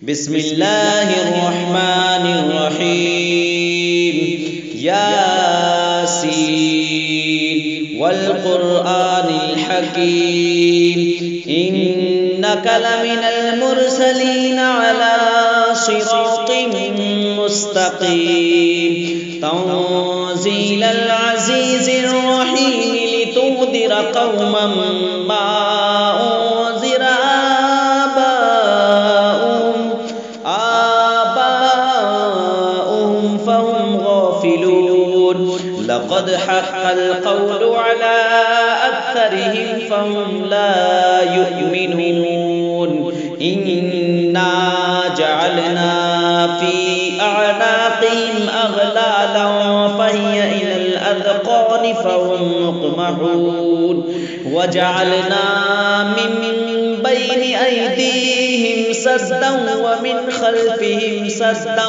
بسم الله الرحمن الرحيم ياسين والقرآن الحكيم إنك لمن المرسلين على صراط مستقيم تنزيل العزيز الرحيم لتنذر قوما ما أنذر آباؤهم فهم غافلون لقد حق القول على أكثرهم فهم لا يؤمنون إنا جعلنا في أعناقهم أغلالا فهي إلى الأذقان فهم مقمحون وجعلنا من بين أيديهم سدا ومن خلفهم سدا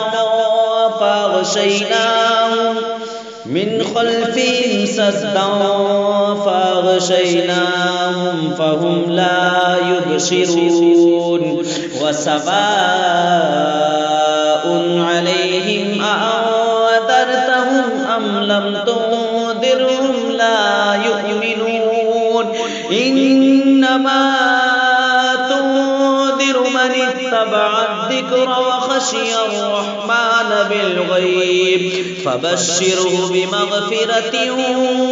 فأغشيناهم فهم لا يبصرون وسواء عليهم أأنذرتهم أم لم تنذرهم لا يؤمنون إنما تنذر من اتبع الذكر وخشي الرحمن بالغيب فبشره بمغفرة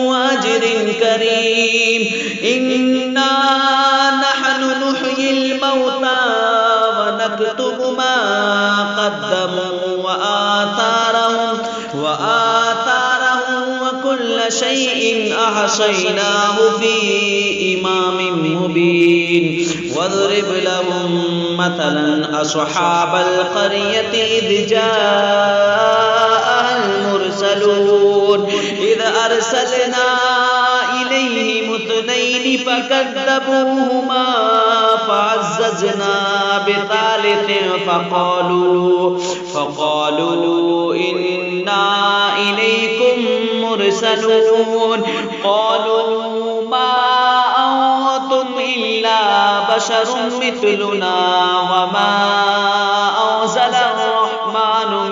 وأجر كريم إنا نحن نحيي الموتى ونكتب ما قدموا وآثارهم وكل شيء أحصيناه في إمام مبين واضرب لهم مثلا أصحاب القرية إذ جاءها المرسلون إذ أرسلنا إليهم اثنين فكذبوهما فعززنا بثالث فقالوا إنا إليكم مرسلون قالوا ما أنتم إلا بشر مثلنا وما أنزل الرحمن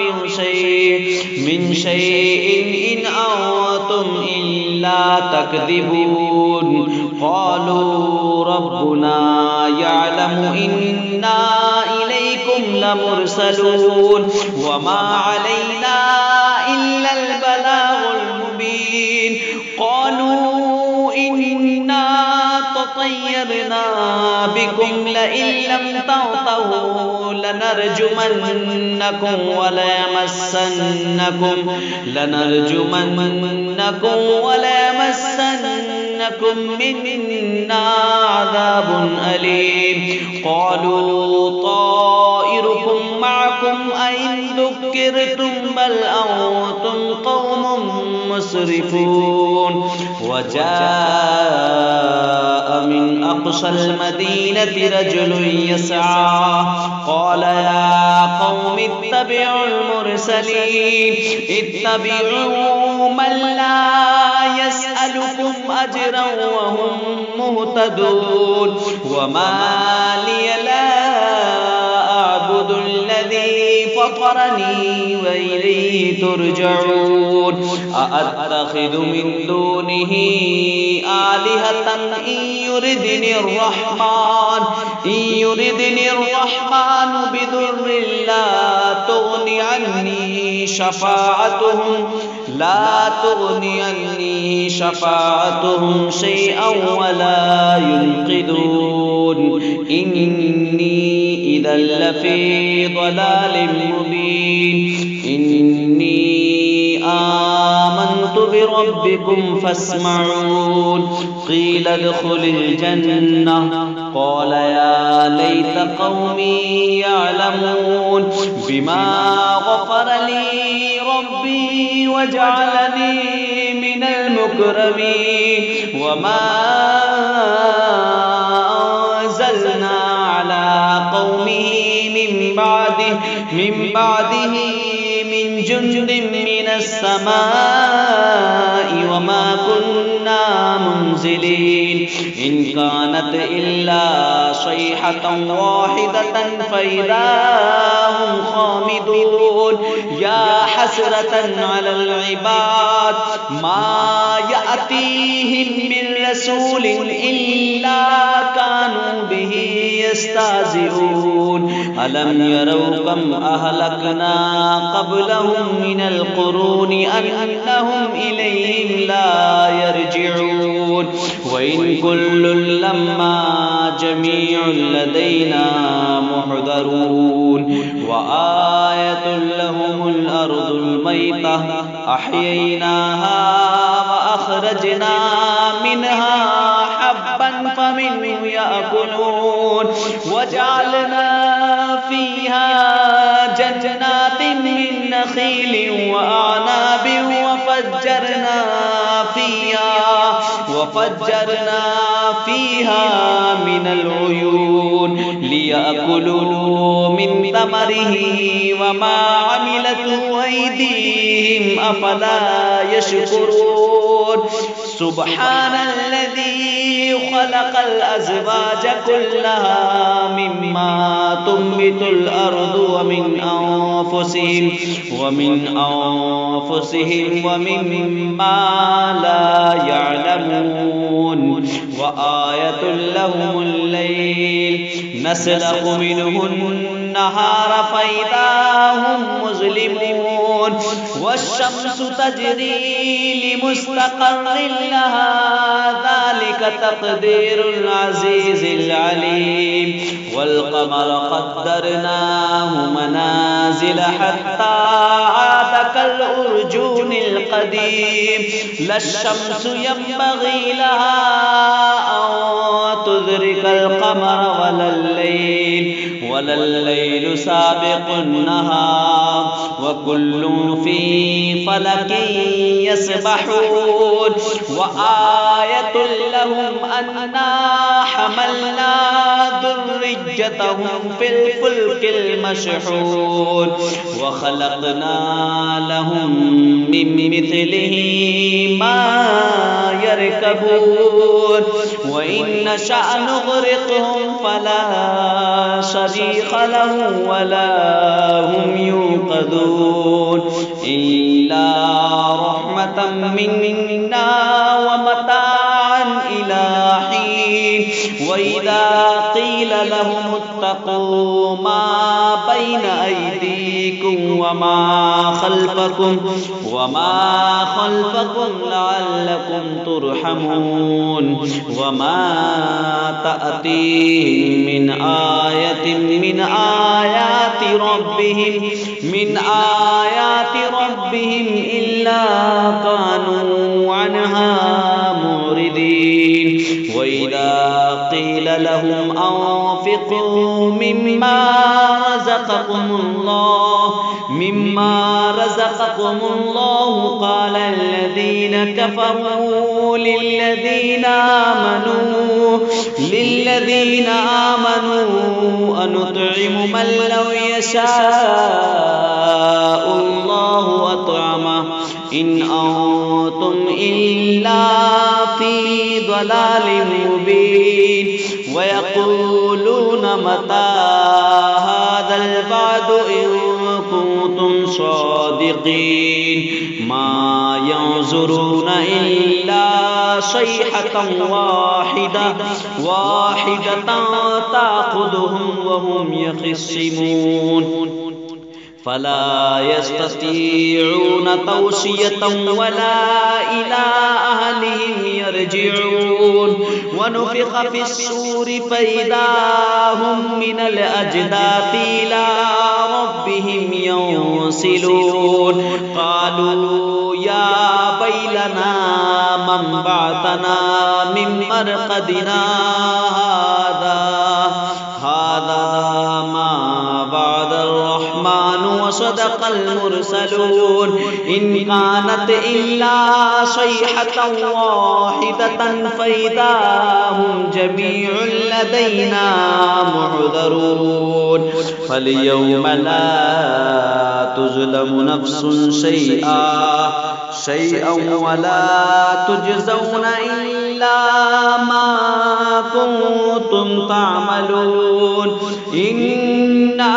من شيء إن أنتم إلا تكذبون قالوا ربنا يعلم إنا إليكم لمرسلون وما علينا إلا البلاغ المبين قالوا إنا تطيرنا بكم لئن لم تنتهوا لنرجمنكم وليمسنكم منا عذاب أليم قالوا طائركم معكم أئن ذكرتم بل أنتم قوم مسرفون وجاء من أقصى المدينة رجل يسعى قال يا قوم اتبعوا المرسلين اتبعوا من لا يسألكم أجرا وهم مهتدون وما لي لا أعبد الذي فطرني وإليه ترجعون أأتخذ من دونه آلهة إن يردني الرحمن بضر لا تغني عني شفاعتهم شيئا ولا ينقذون إني إذا لفي ضلال مبين إني آمنت بربكم فاسمعون قيل ادخل الجنة قال يا ليت قومي يعلمون بما غفر لي ربي وجعلني من المكرمين وما أنزلنا على قومه من بعده من جند من السماء وما كنا منزلين إن كانت إلا صيحة واحدة فإذا خامدون يا حسرة على العباد ما يأتيهم من رسول إلا كانوا به يستهزئون ألم يروا كم أهلكنا قبلهم من القرون أنهم إليهم لا يرجعون وإن كل لما جميع لدينا محضرون وآية لهم الأرض الميتة أحييناها وأخرجنا منها حبا فمنه يأكلون وجعلنا فيها جنات من نخيل وأعناب وفجرنا فيها من العيون ليأكلوا من ثمره وما عملته أيديهم أفلا يشكرون سبحان الذي خلق الأزواج كلها مما تنبت الأرض ومن أنفسهم ومما لا يعلمون وآية لهم الليل نسلخ منه النهار فإذا هم مظلمون والشمس تجري لمستقر لها ذلك تقدير العزيز العليم والقمر قدرناه منازل حتى عاد كالأرجون القديم لا الشمس ينبغي لها أن تدرك القمر ولا الليل سابق النهار وكل في فلك يسبحون وآية لهم أنا حملنا ذريتهم في الفلك المشحون وخلقنا لهم من مثله ما يركبون وإن نشأ نغرقهم فلا صريخ لهم ولا هم ينقذون إلا رحمة منا ومتاعا إلى حين وإذا قيل لهم اتقوا ما بين أيديكم وما خلفكم لعلكم ترحمون وما تأتيهم من آية من آيات ربهم إلا كانوا عنها معرضين وإذا قيل لهم أنفقوا مما رزقكم الله قال الذين كفروا للذين آمنوا أنطعم من لو يشاء الله أطعمه إن أنتم إلا في ضلال مبين ويقولون متى هذا الوعد إن كنتم صادقين ما ينظرون إلا صيحة واحدة تأخذهم وهم يخصمون فلا يستطيعون توصية ولا إلى أهلهم يرجعون ونفخ في الصور فإذا هم من الأجداث إلى ربهم ينسلون قالوا يا ويلنا من بعثنا من مرقدنا هذا ما بعد الرحمن وصدق المرسلون إن كانت إلا صيحة واحدة فإذا هم جميع لدينا محضرون فاليوم لا تظلم نفس شيئا ولا تجزون إلا ما كنتم تعملون إن